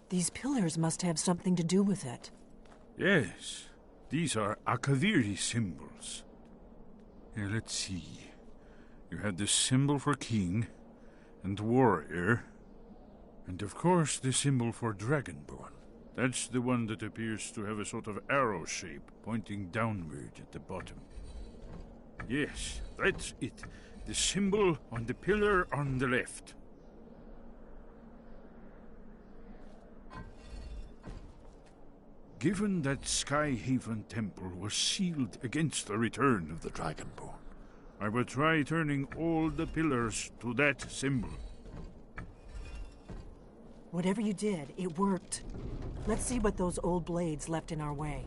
These pillars must have something to do with it. Yes, these are Akaviri symbols. Here, let's see. You have the symbol for king and warrior, and of course the symbol for dragonborn. That's the one that appears to have a sort of arrow shape pointing downward at the bottom. Yes, that's it. The symbol on the pillar on the left. Given that Skyhaven Temple was sealed against the return of the Dragonborn, I will try turning all the pillars to that symbol. Whatever you did, it worked. Let's see what those old blades left in our way.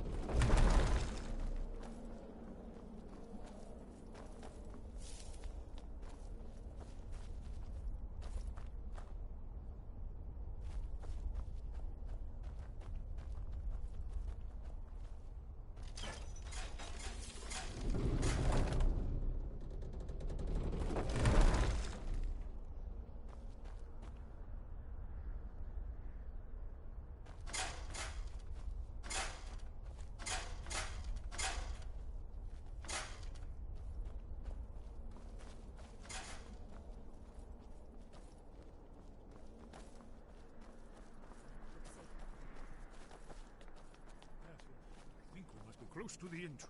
Close to the entrance.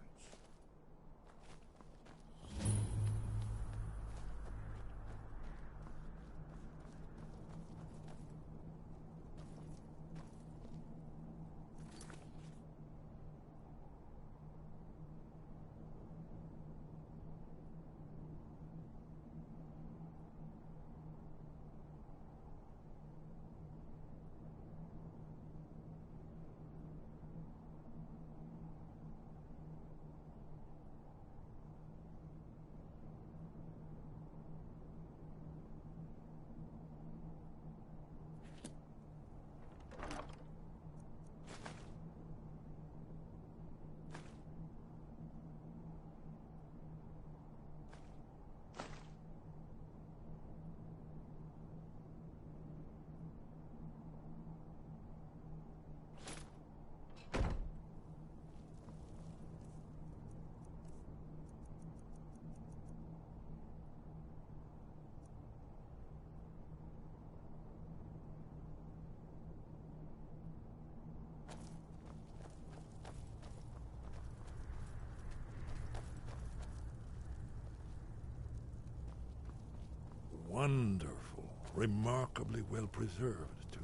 Wonderful. Remarkably well preserved, too.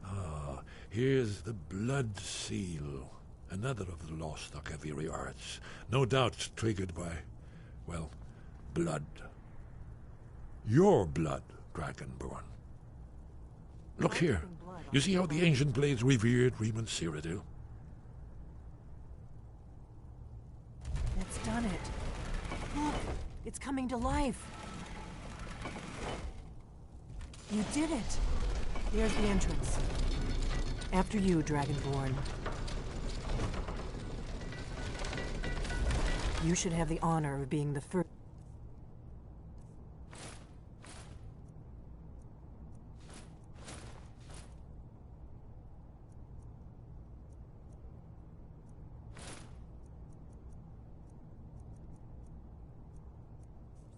Ah, here's the blood seal. Another of the lost Akaviri arts. No doubt triggered by, well, blood. Your blood, Dragonborn. Look here. You see how the ancient blades revered Riemann Cyrodiil? That's done it. Look, it's coming to life. You did it. There's the entrance. After you, Dragonborn. You should have the honor of being the first.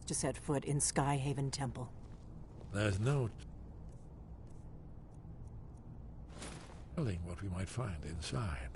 To set foot in Skyhaven Temple. There's no telling what we might find inside.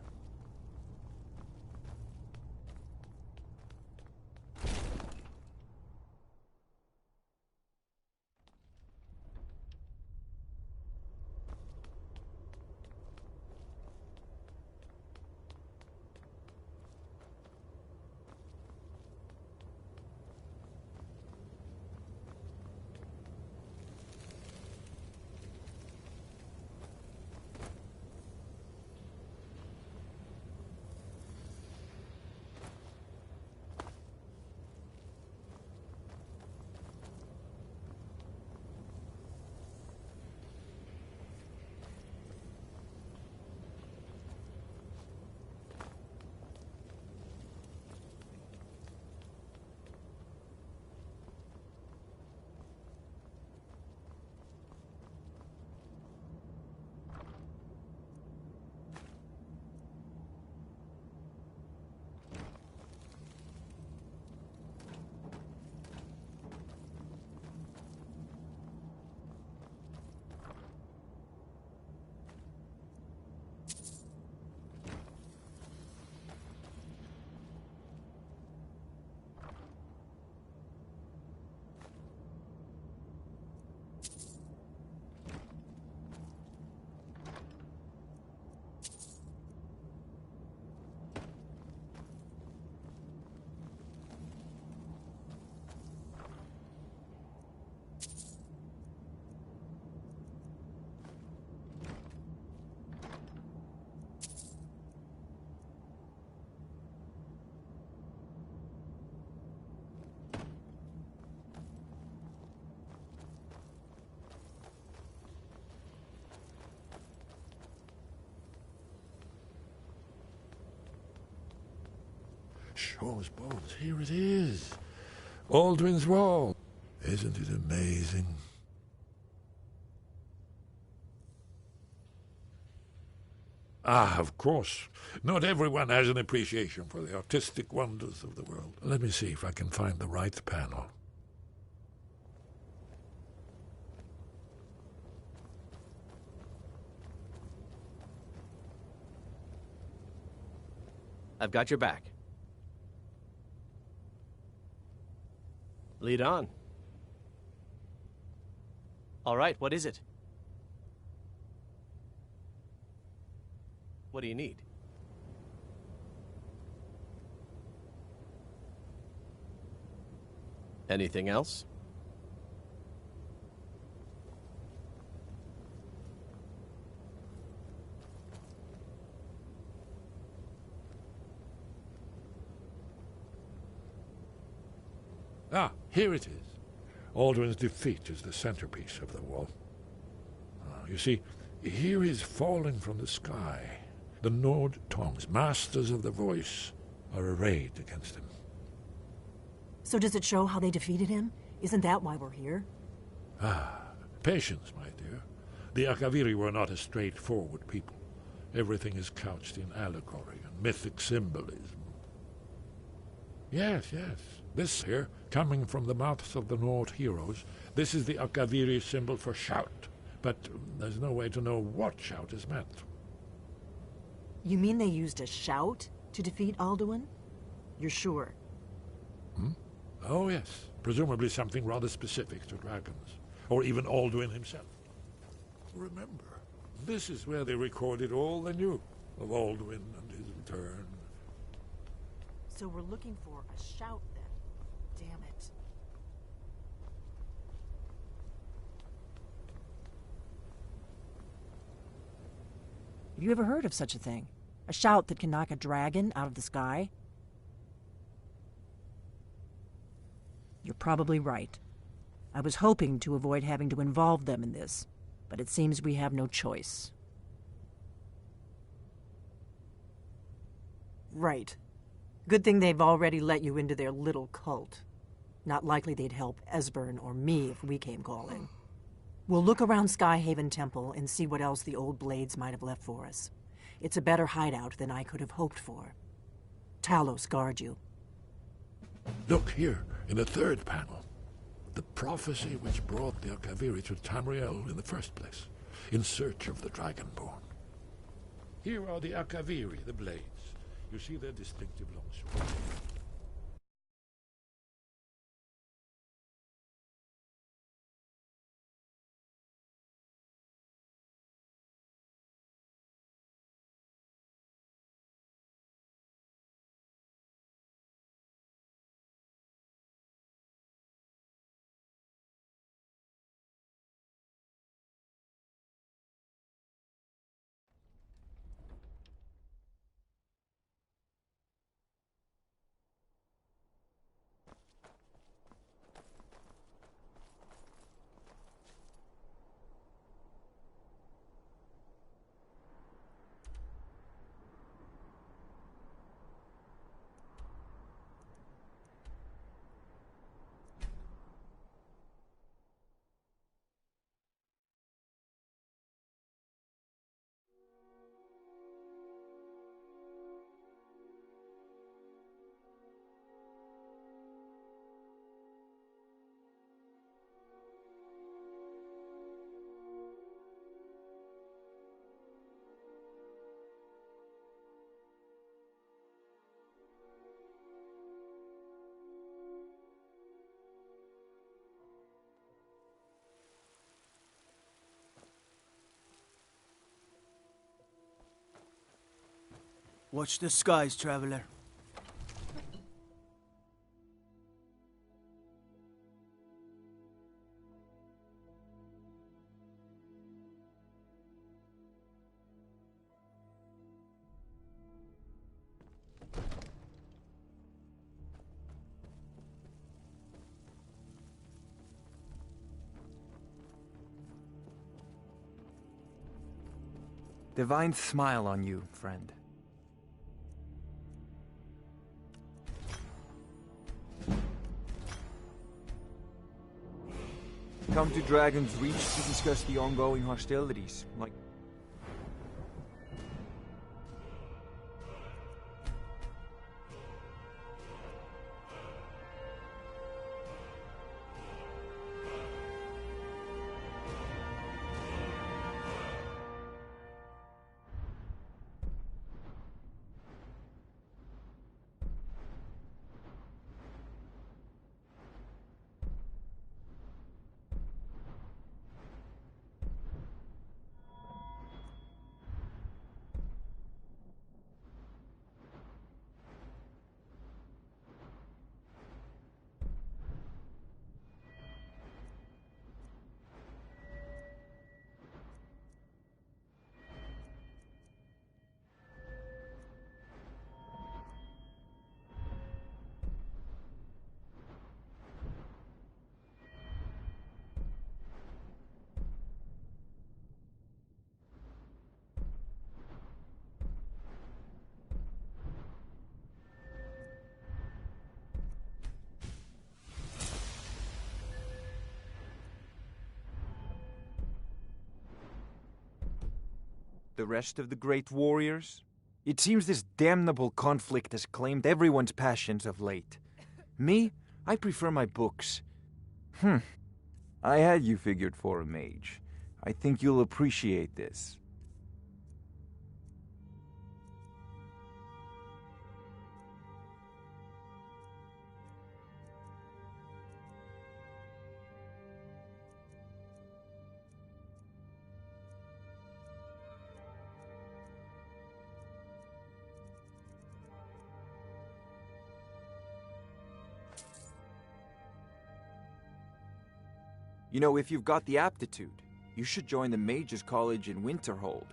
Shaw's bones. Here it is. Alduin's Wall. Isn't it amazing? Ah, of course. Not everyone has an appreciation for the artistic wonders of the world. Let me see if I can find the right panel. I've got your back. Lead on. All right, what is it? What do you need? Anything else? Ah, here it is. Alduin's defeat is the centerpiece of the wall. You see, here is falling from the sky. The Nord tongues, masters of the voice, are arrayed against him. So does it show how they defeated him? Isn't that why we're here? Ah, patience, my dear. The Akaviri were not a straightforward people. Everything is couched in allegory and mythic symbolism. Yes, yes. This here, coming from the mouths of the Nord heroes, this is the Akaviri symbol for shout. But there's no way to know what shout is meant. You mean they used a shout to defeat Alduin? You're sure? Oh, yes. Presumably something rather specific to dragons. Or even Alduin himself. Remember, this is where they recorded all they knew of Alduin and his return. So we're looking for a shout then. Damn it. Have you ever heard of such a thing? A shout that can knock a dragon out of the sky? You're probably right. I was hoping to avoid having to involve them in this, but it seems we have no choice. Right. Good thing they've already let you into their little cult. Not likely they'd help Esbern or me if we came calling. We'll look around Skyhaven Temple and see what else the old blades might have left for us. It's a better hideout than I could have hoped for. Talos guard you. Look here, in the third panel. The prophecy which brought the Akaviri to Tamriel in the first place, in search of the Dragonborn. Here are the Akaviri, the blades. You see their distinctive long swords. Watch the skies, traveler. Divine smile on you, friend. come to Dragon's Reach to discuss the ongoing hostilities, like... The rest of the great warriors? It seems this damnable conflict has claimed everyone's passions of late. Me? I prefer my books. I had you figured for a mage. I think you'll appreciate this. You know, if you've got the aptitude, you should join the Mages College in Winterhold.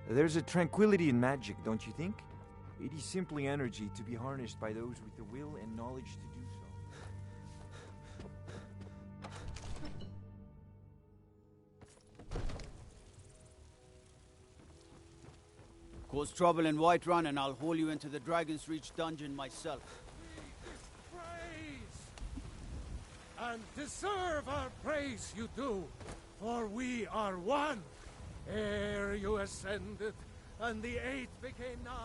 There's a tranquility in magic, don't you think? It is simply energy to be harnessed by those with the will and knowledge to do so. Cause trouble in Whiterun and I'll haul you into the Dragon's Reach dungeon myself. Praise! And deserve our praise you do, for we are one. Ere you ascended, and the 8 became 9,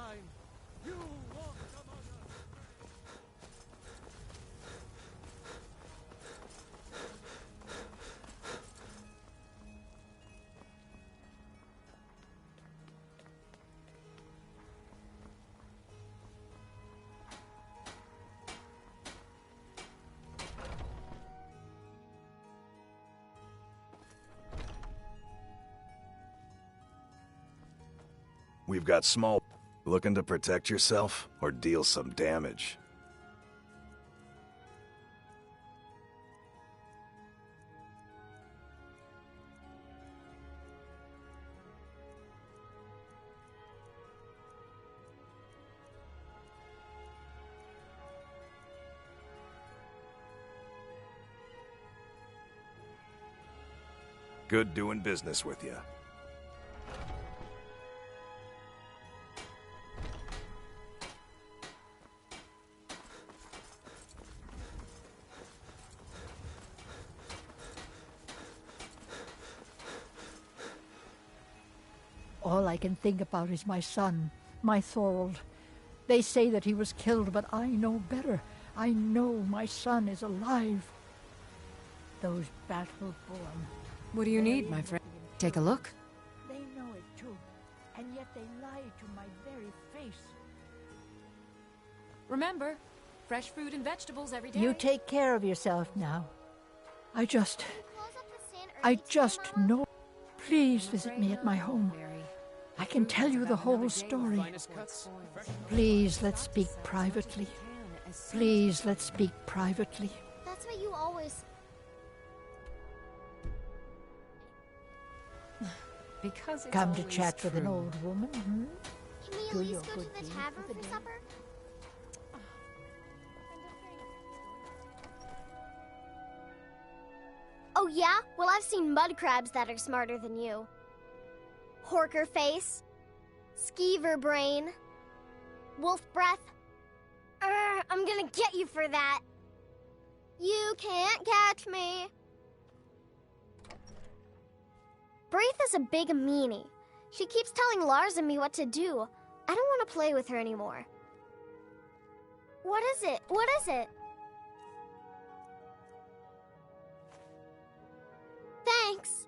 you walked among us. We've got small... Looking to protect yourself or deal some damage? Good doing business with you. All I can think about is my son, my Thorold. They say that he was killed, but I know better. I know my son is alive. Those battle-born. What do you need, my friend? Take a look. They know it too, and yet they lie to my very face. Remember, fresh fruit and vegetables every day. You take care of yourself now. I just know. Please visit me at my home. I can tell you the whole story. Please, let's speak privately. Please, let's speak privately. That's what you always... Because it's Come to always chat with an true. old woman, hmm? Can we at Do least your go to good the deed tavern for the for day. supper? Oh yeah? Well, I've seen mud crabs that are smarter than you. Horker face. Skeever brain. Wolf breath. I'm gonna get you for that. You can't catch me. Braith is a big meanie. She keeps telling Lars and me what to do. I don't want to play with her anymore. What is it? What is it? Thanks.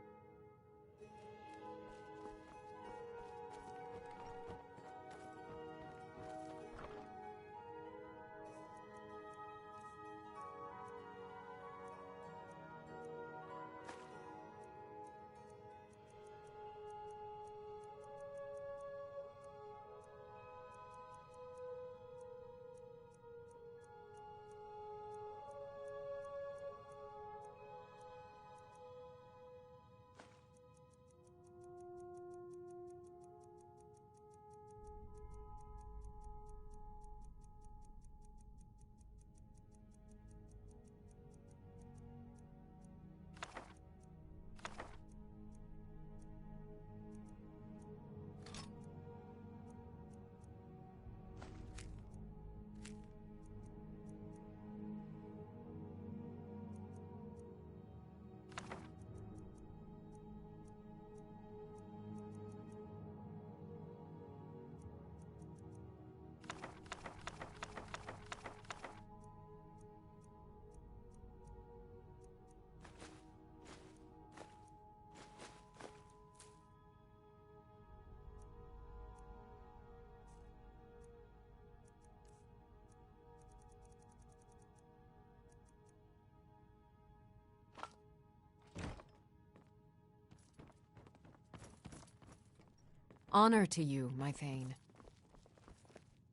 Honor to you, my Thane.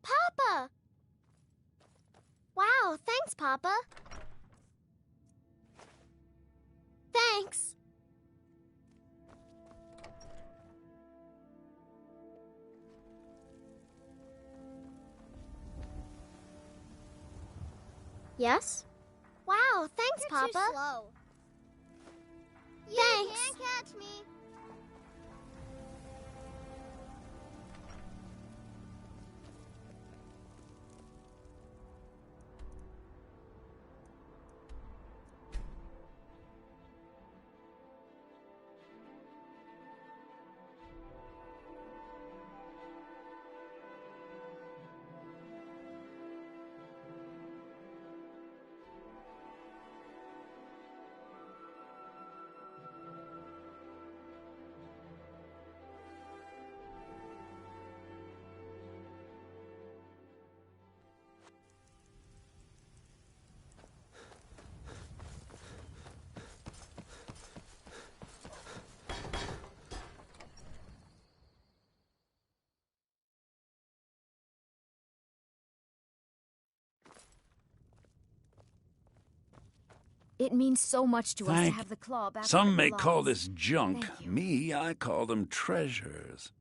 Papa! Wow, thanks, Papa. Thanks. Yes? Wow, thanks, You're Papa. too slow. Thanks. You can't catch me. It means so much to us to have the claw back. Some where may it call belongs. this junk. Thank you. Me, I call them treasures.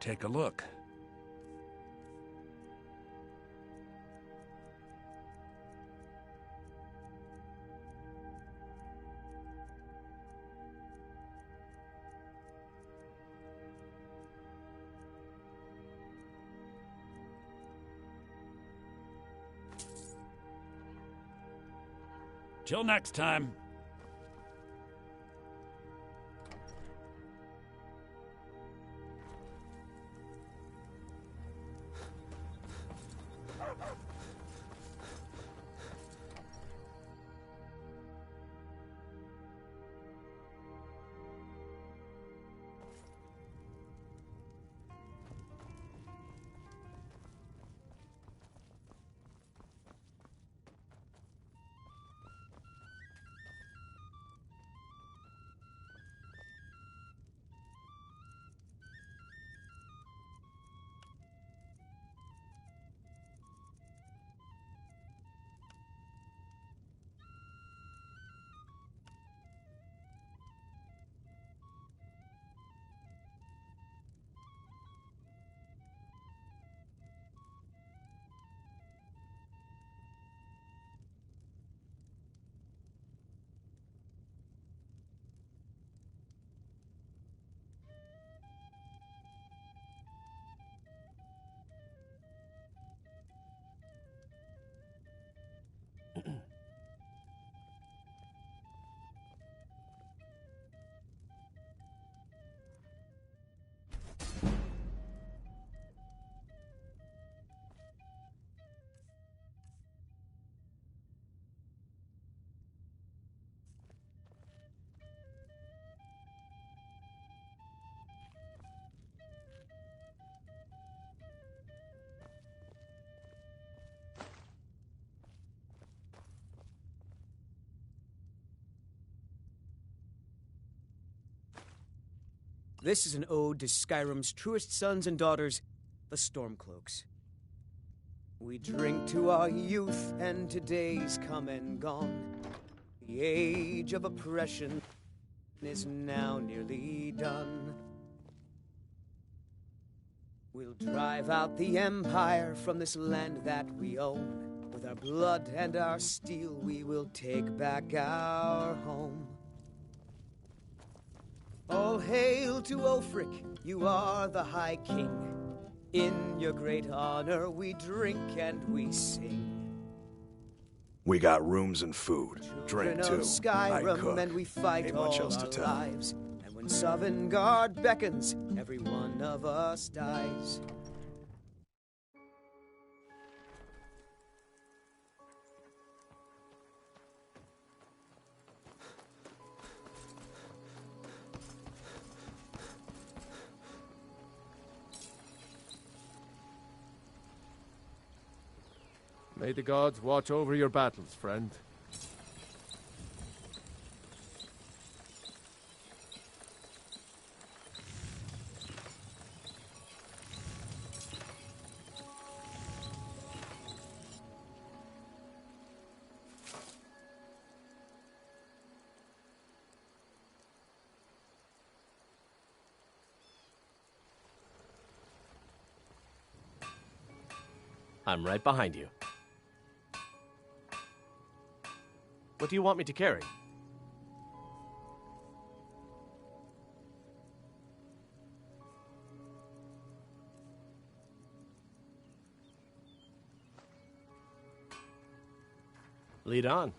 take a look. Till next time. This is an ode to Skyrim's truest sons and daughters, the Stormcloaks. We drink to our youth and today's come and gone. The age of oppression is now nearly done. We'll drive out the Empire from this land that we own. With our blood and our steel, we will take back our home. All hail to Ulfric, you are the High King. In your great honor, we drink and we sing. We got rooms and food, drink too. I cook. And we fight Ain't all much else our to tell. lives. And when Sovngarde beckons, every one of us dies. May the gods watch over your battles, friend. I'm right behind you. What do you want me to carry? Lead on.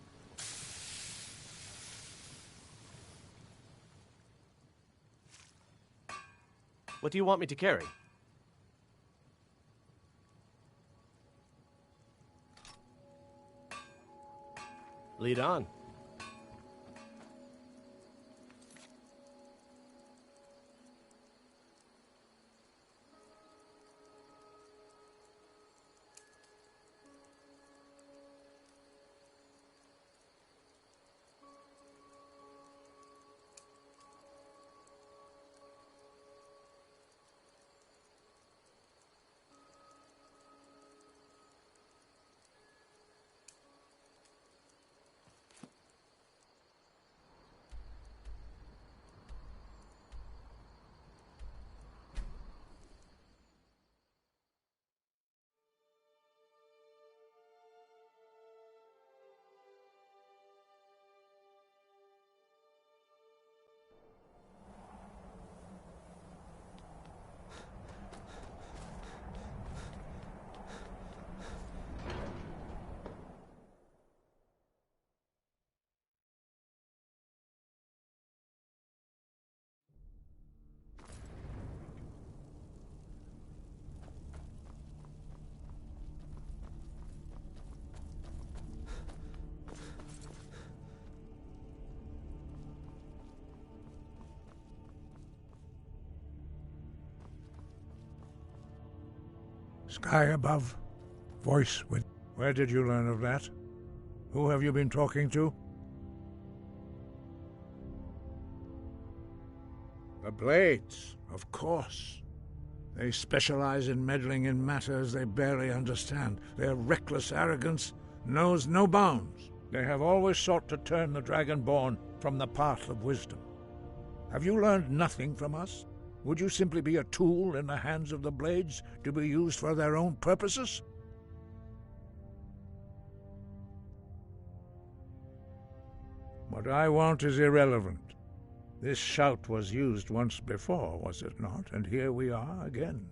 What do you want me to carry? Lead on. Sky above, voice with... Where did you learn of that? Who have you been talking to? The Blades, of course. They specialize in meddling in matters they barely understand. Their reckless arrogance knows no bounds. They have always sought to turn the Dragonborn from the path of wisdom. Have you learned nothing from us? Would you simply be a tool in the hands of the Blades to be used for their own purposes? What I want is irrelevant. This shout was used once before, was it not? And here we are again.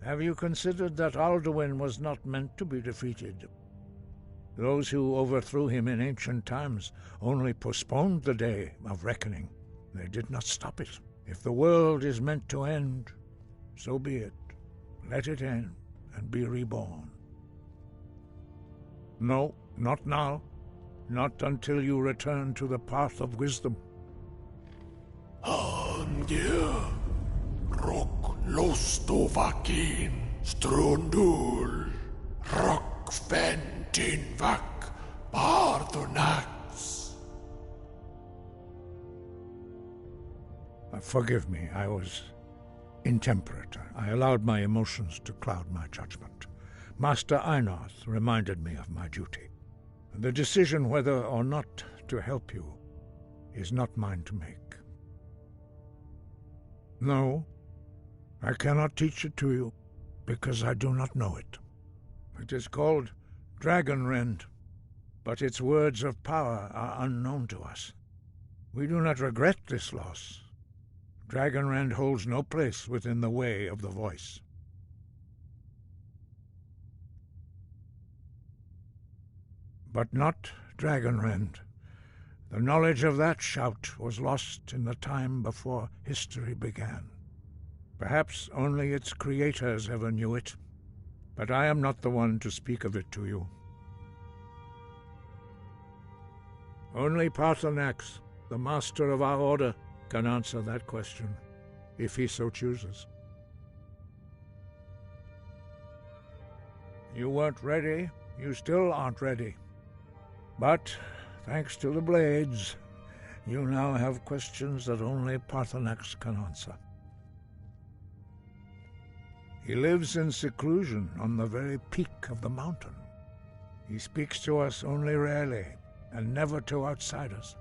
Have you considered that Alduin was not meant to be defeated? Those who overthrew him in ancient times only postponed the day of reckoning. They did not stop it. If the world is meant to end, so be it. Let it end and be reborn. No, not now. Not until you return to the path of wisdom. Andir, rock los Dovakiin, strundul, rock ventin vak, bardonax. Forgive me, I was intemperate. I allowed my emotions to cloud my judgment. Master Einarth reminded me of my duty. The decision whether or not to help you is not mine to make. No, I cannot teach it to you, because I do not know it. It is called Dragonrend, but its words of power are unknown to us. We do not regret this loss. Dragonrend holds no place within the way of the voice. But not Dragonrend. The knowledge of that shout was lost in the time before history began. Perhaps only its creators ever knew it, but I am not the one to speak of it to you. Only Paarthurnax, the master of our order, can answer that question, if he so chooses. You weren't ready. You still aren't ready. But, thanks to the Blades, you now have questions that only Paarthurnax can answer. He lives in seclusion on the very peak of the mountain. He speaks to us only rarely, and never to outsiders.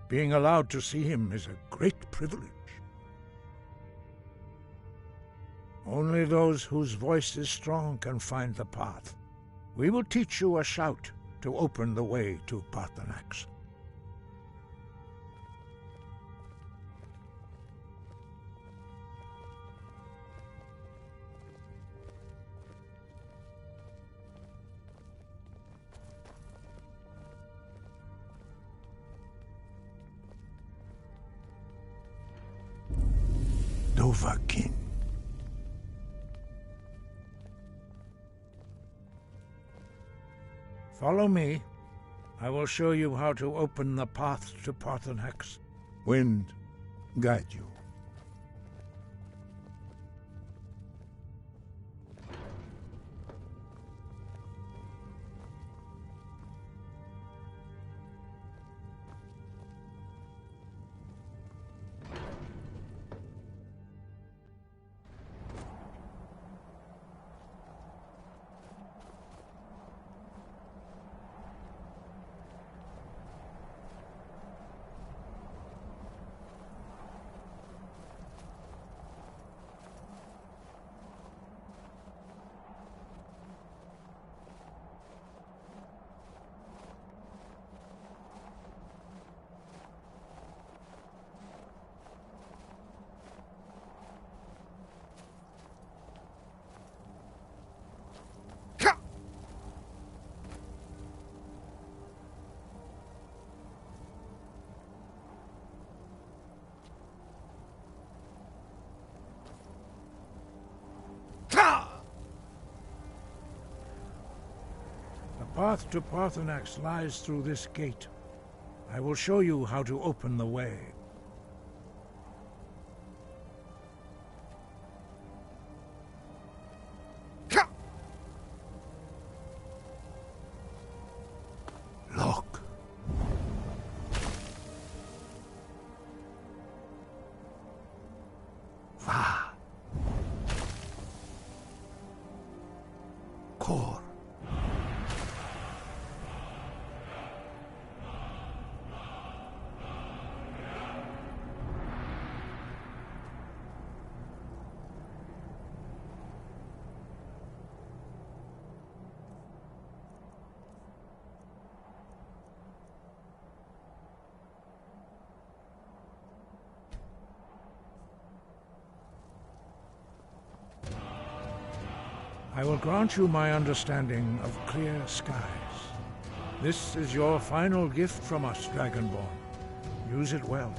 Being allowed to see him is a great privilege. Only those whose voice is strong can find the path. We will teach you a shout to open the way to Paarthurnax. Dovakiin. Follow me. I will show you how to open the path to Paarthurnax. Wind, guide you. The path to Paarthurnax lies through this gate. I will show you how to open the way. core. I will grant you my understanding of clear skies. This is your final gift from us, Dragonborn. Use it well.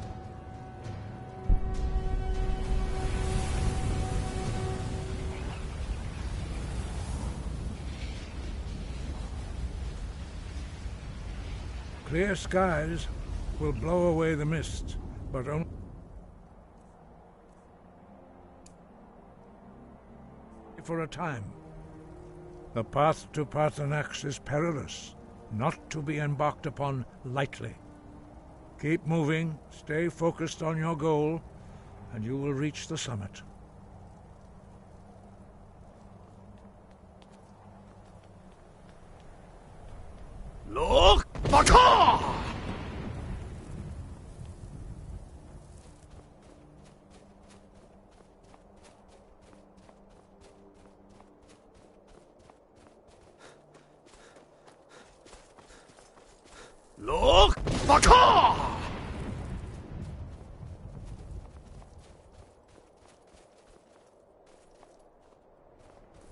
Clear skies will blow away the mist, but only for a time. The path to Parthenax is perilous, not to be embarked upon lightly. Keep moving, stay focused on your goal, and you will reach the summit. Look! Baka! Look! Baka!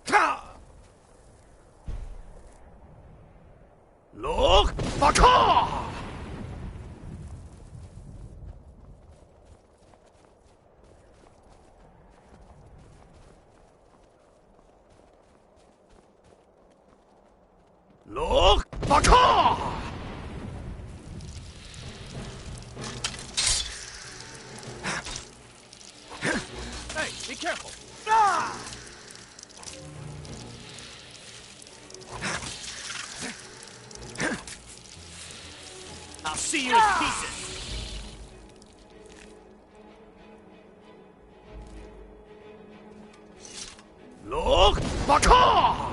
Ta! Look! Baka! Look! Baka! Hey, be careful! Ah! I'll see you in pieces! Look! Baka!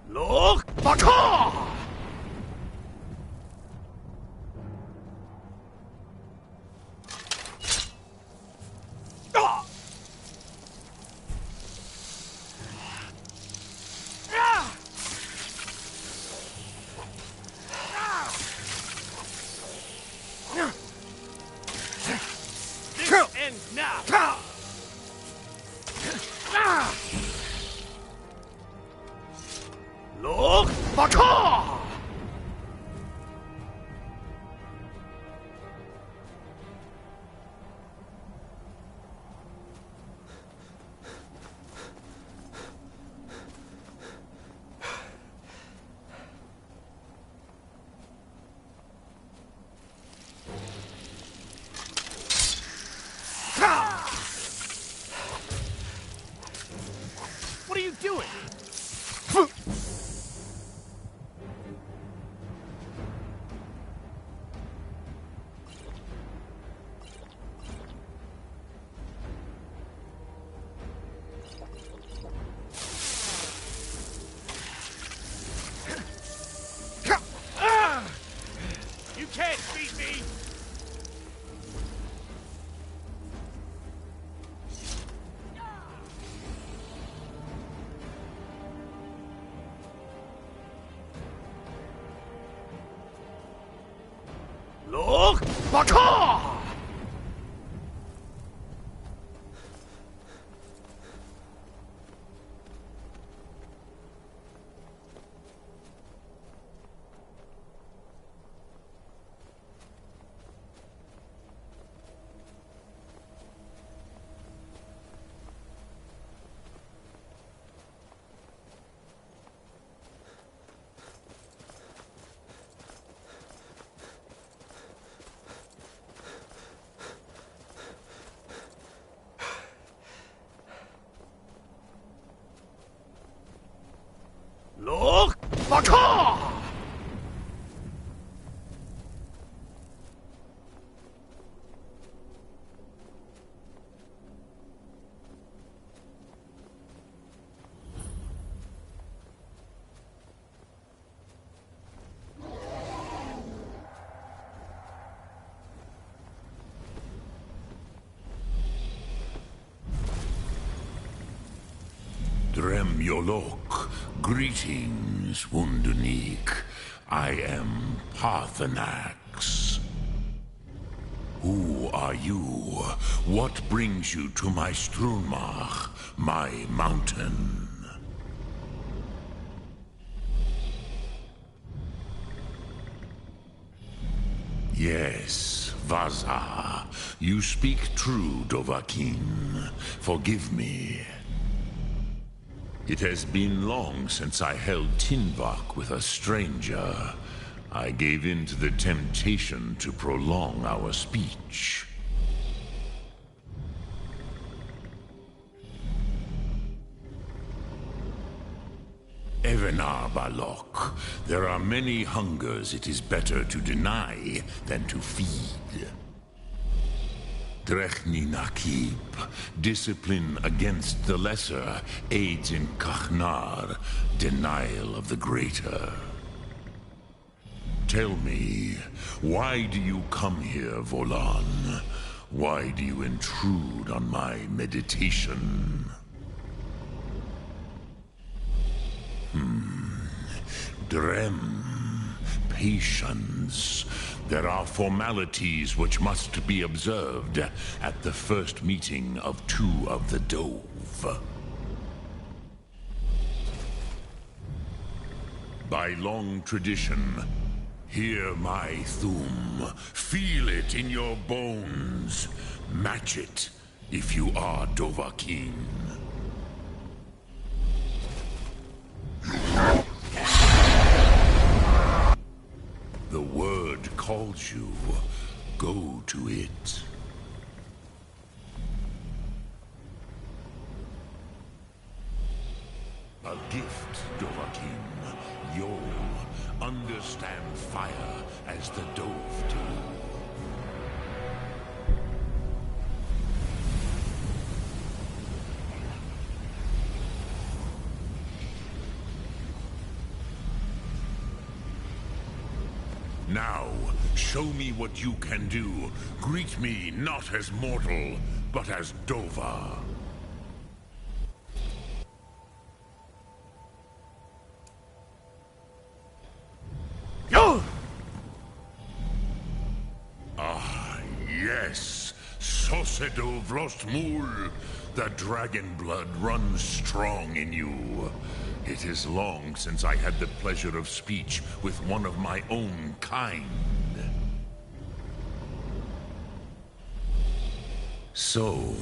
Look! Baka! Ah! Ah! This ends now! Look! Baka! What are you doing? You can't beat me! Drem Yolok, greetings, Wundunik. I am Parthenax. Who are you? What brings you to my Strunmach, my mountain? Yes, Vaza. You speak true, Dovakiin. Forgive me. It has been long since I held Tinvak with a stranger. I gave in to the temptation to prolong our speech. Evenar Balok, there are many hungers it is better to deny than to feed. Drechni Nakib, discipline against the lesser, aids in Kachnar, denial of the greater. Tell me, why do you come here, Volan? Why do you intrude on my meditation? Drem, patience. There are formalities which must be observed at the first meeting of two of the Dove. By long tradition, hear my Thum. Feel it in your bones. Match it if you are Dovakiin. The word calls you. Go to it. A gift, Dovakiin. You'll understand fire as the Dove do. Now, show me what you can do. Greet me not as mortal, but as Dova. Ah, yes. Sosedo Vlostmul. The dragon blood runs strong in you. It is long since I had the pleasure of speech with one of my own kind. So,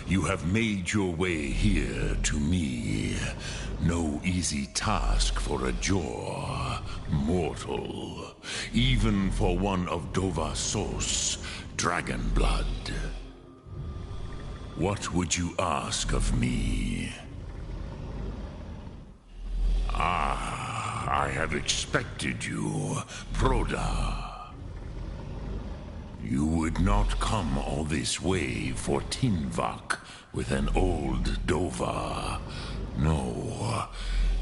you have made your way here to me. No easy task for a Jor, mortal. Even for one of Dovasos, dragon blood. What would you ask of me? Ah, I have expected you, Proda. You would not come all this way for Tinvak with an old Dova. No,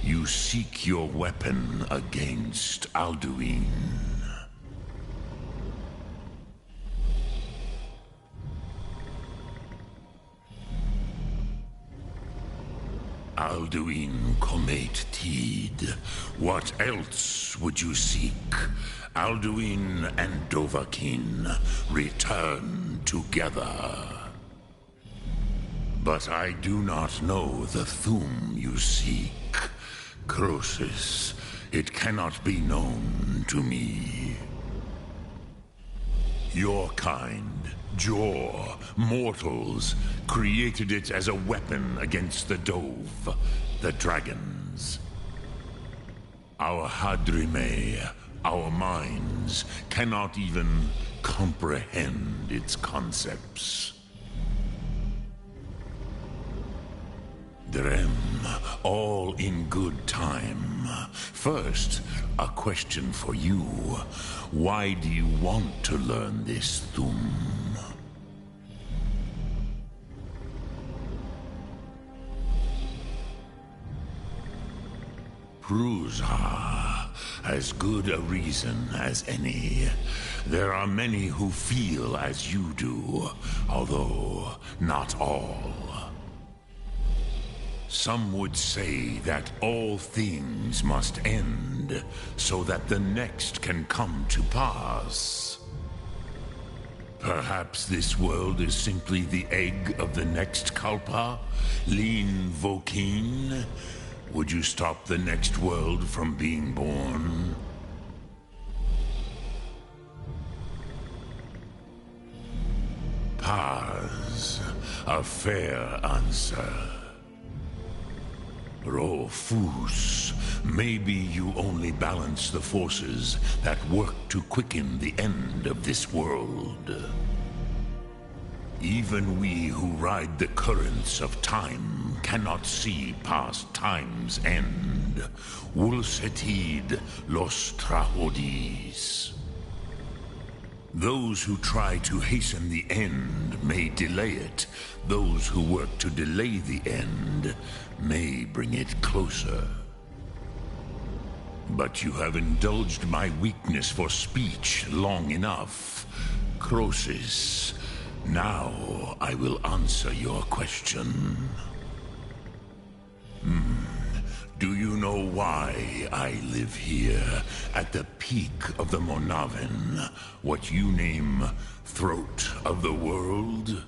you seek your weapon against Alduin. Alduin Comate Teed. What else would you seek? Alduin and Dovakiin return together. But I do not know the Thum you seek. Croesus, it cannot be known to me. Your kind, Jor, mortals, created it as a weapon against the Dove, the dragons. Our Hadrime, our minds, cannot even comprehend its concepts. Drem, all in good time. First, a question for you. Why do you want to learn this Thum? Prusa, as good a reason as any. There are many who feel as you do, although not all. Some would say that all things must end so that the next can come to pass. Perhaps this world is simply the egg of the next Kalpa, Lean Dovakiin. Would you stop the next world from being born? Paz, a fair answer. Rofus, maybe you only balance the forces that work to quicken the end of this world. Even we who ride the currents of time cannot see past time's end. Wulsetid los trahodis. Those who try to hasten the end may delay it. Those who work to delay the end may bring it closer. But you have indulged my weakness for speech long enough. Croesus, now I will answer your question. Do you know why I live here, at the peak of the Monaven, what you name Throat of the World?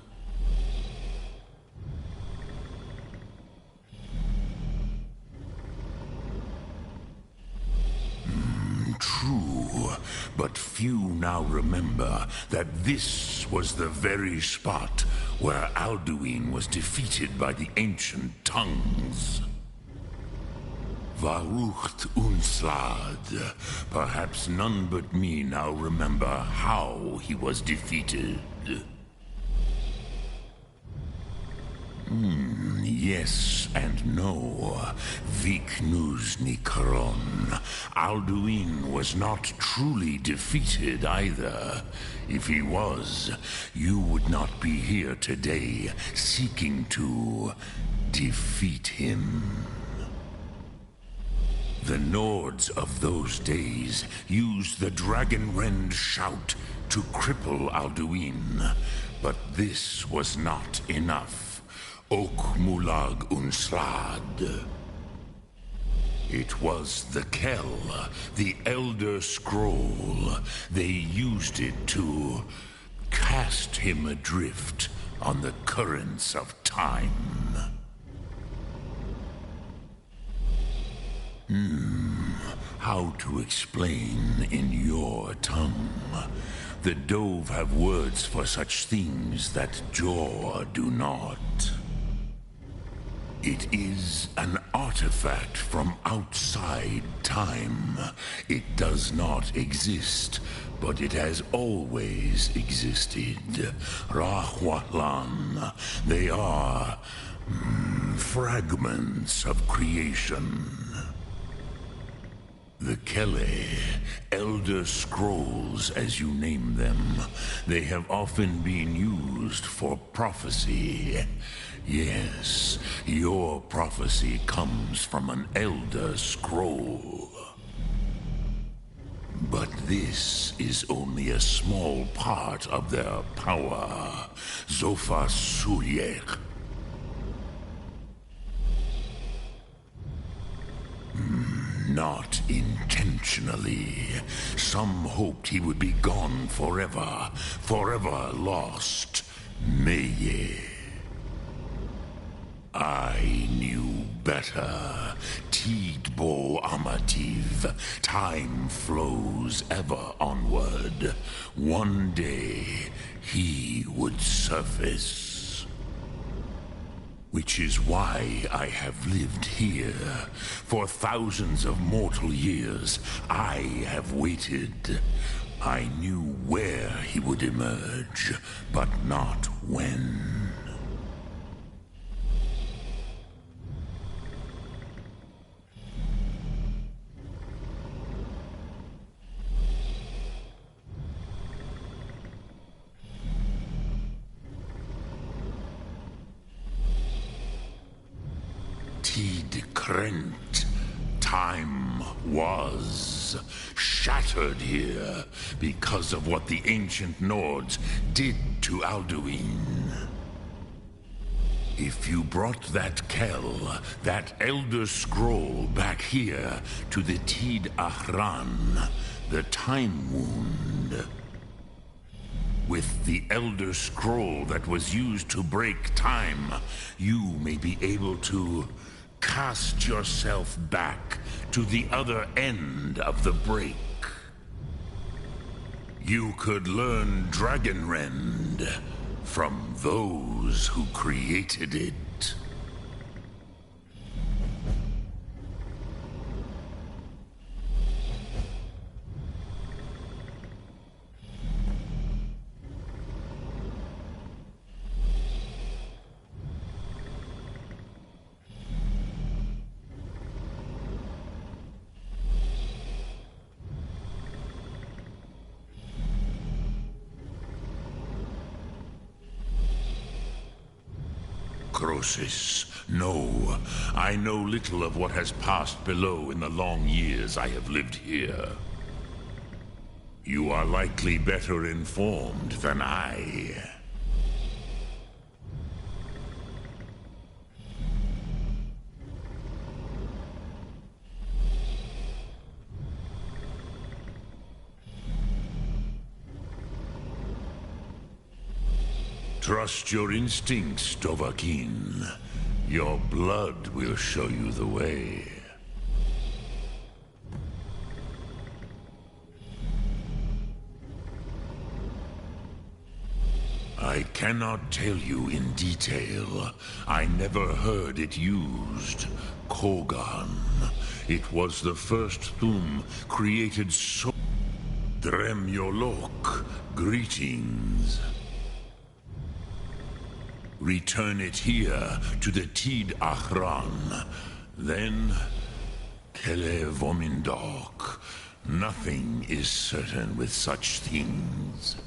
True, but few now remember that this was the very spot where Alduin was defeated by the ancient tongues. Varucht Unslad. Perhaps none but me now remember how he was defeated. Yes and no. Viknus Nikaron. Alduin was not truly defeated either. If he was, you would not be here today seeking to defeat him. The Nords of those days used the Dragonrend shout to cripple Alduin, but this was not enough. Ok Mulag Unslad. It was the Kell, the Elder Scroll. They used it to cast him adrift on the currents of time. How to explain in your tongue? The Dove have words for such things that Jor do not. It is an artifact from outside time. It does not exist, but it has always existed. Rahwatlan. They are fragments of creation. The Kele, Elder Scrolls as you name them, they have often been used for prophecy. Yes, your prophecy comes from an Elder Scroll. But this is only a small part of their power. Zofa Suryek. Not intentionally. Some hoped he would be gone forever, forever lost. Meye. I knew better. Tidbo Amativ. Time flows ever onward. One day, he would surface. Which is why I have lived here. For thousands of mortal years, I have waited. I knew where he would emerge, but not when. Krent. Time was shattered here because of what the ancient Nords did to Alduin. If you brought that Kell, that Elder Scroll, back here to the Tid Ahran, the Time Wound, with the Elder Scroll that was used to break time, you may be able to cast yourself back to the other end of the break. You could learn Dragonrend from those who created it. Croesus, no. I know little of what has passed below in the long years I have lived here. You are likely better informed than I. Trust your instincts, Dovakiin. Your blood will show you the way. I cannot tell you in detail. I never heard it used. Kogan. It was the first Thum created so... Dremyolok. Greetings. Return it here to the Tid Ahran. Then, Kele Vomindok. Nothing is certain with such things.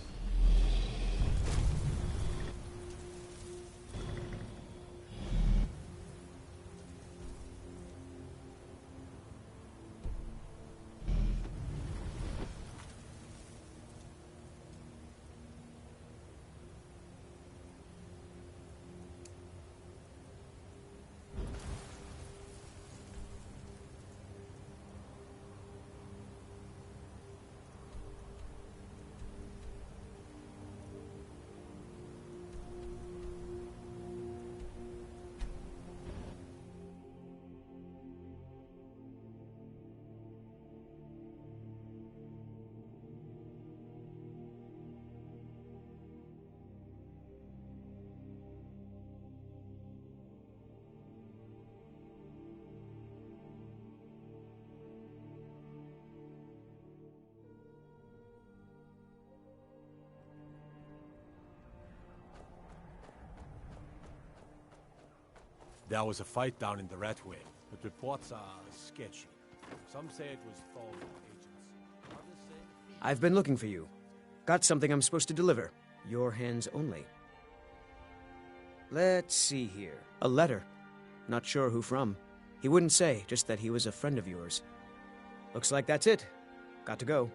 There was a fight down in the Red Wing, but reports are sketchy. Some say it was Thorn agents. Others say... I've been looking for you. Got something I'm supposed to deliver. Your hands only. Let's see here. A letter. Not sure who from. He wouldn't say, just that he was a friend of yours. Looks like that's it. Got to go.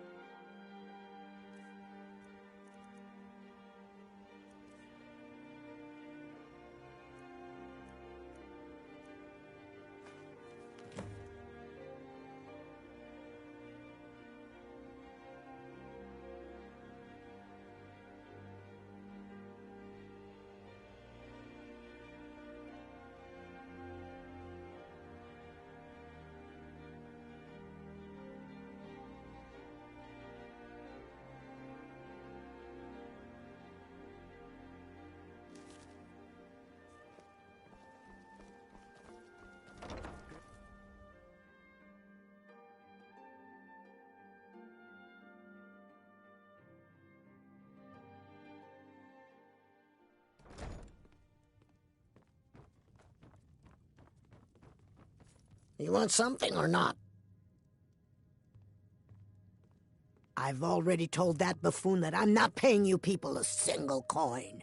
You want something or not? I've already told that buffoon that I'm not paying you people a single coin.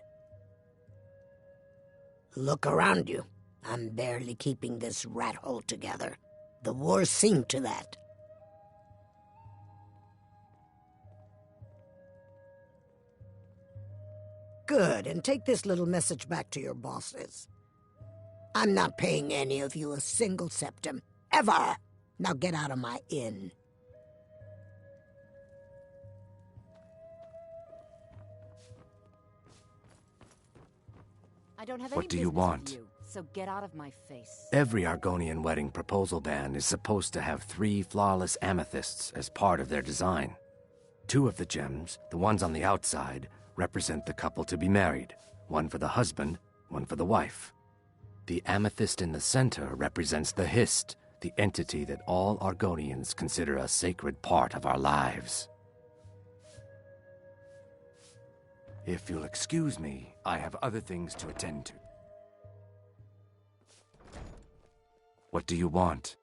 Look around you. I'm barely keeping this rat hole together. The war's seen to that. Good, and take this little message back to your bosses. I'm not paying any of you a single septim. Ever! Now get out of my inn. I don't have What any do you business want? with you, so get out of my face. Every Argonian wedding proposal band is supposed to have 3 flawless amethysts as part of their design. 2 of the gems, the ones on the outside, represent the couple to be married. 1 for the husband, 1 for the wife. The amethyst in the center represents the Hist, the entity that all Argonians consider a sacred part of our lives. If you'll excuse me, I have other things to attend to. What do you want?